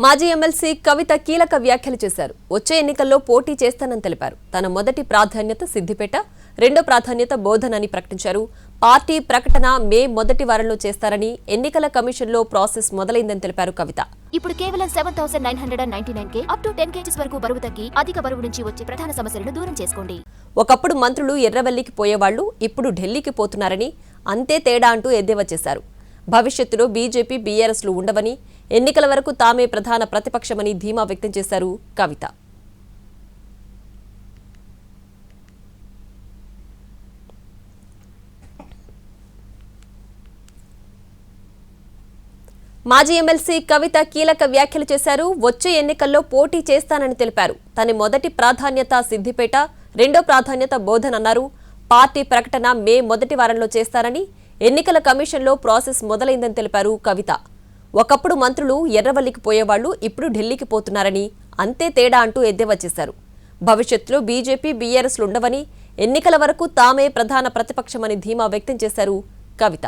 మాజీ ఎమ్మెల్సీ కవిత కీలక వ్యాఖ్యలు చేశారు. వచ్చే ఎన్నికల్లో పోటీ చేస్తానని తెలిపారు. తన మొదటి ప్రాధాన్యత సిద్దిపేట, రెండో ప్రాధాన్యత బోధన్ అని ప్రకటించారు. పార్టీ ప్రకటన మే మొదటి వారంలో చేస్తారని ఎన్నికల కమిషన్లో ప్రాసెస్ మొదలైందని తెలిపారు కవిత. ఇప్పుడు కేవలం 7,999 అప్ టు 10 kgs వరకు బరువు తగ్గి అధిక బరువు నుంచి వచ్చే ప్రధాన సమస్యలను దూరం చేసుకోండి. ఒకప్పుడు మంత్రులు ఎర్రవెల్లికి పోయేవాళ్లు, ఇప్పుడు ఢిల్లీకి పోతున్నారని, అంతే తేడా అంటూ ఎద్దేవా చేశారు. భవిష్యత్తులో బీజేపీ, బీఆర్ఎస్లు ఉండవని, ఎన్నికల వరకు తామే ప్రధాన ప్రతిపక్షమని ధీమా వ్యక్తం చేశారు కవిత. మాజీ ఎమ్మెల్సీ కవిత కీలక వ్యాఖ్యలు చేశారు. వచ్చే ఎన్నికల్లో పోటీ చేస్తానని తెలిపారు. తన మొదటి ప్రాధాన్యత సిద్దిపేట, రెండో ప్రాధాన్యత బోధన్ అన్నారు. పార్టీ ప్రకటన మే మొదటి వారంలో చేస్తారని ఎన్నికల కమిషన్లో ప్రాసెస్ మొదలైందని తెలిపారు కవిత. ఒకప్పుడు మంత్రులు ఎర్రవల్లికి పోయేవాళ్లు, ఇప్పుడు ఢిల్లీకి పోతున్నారని, అంతే తేడా అంటూ ఎద్దేవా చేశారు. భవిష్యత్తులో బీజేపీ, బీఆర్ఎస్లు ఉండవని, ఎన్నికల వరకు తామే ప్రధాన ప్రతిపక్షమని ధీమా వ్యక్తం చేశారు కవిత.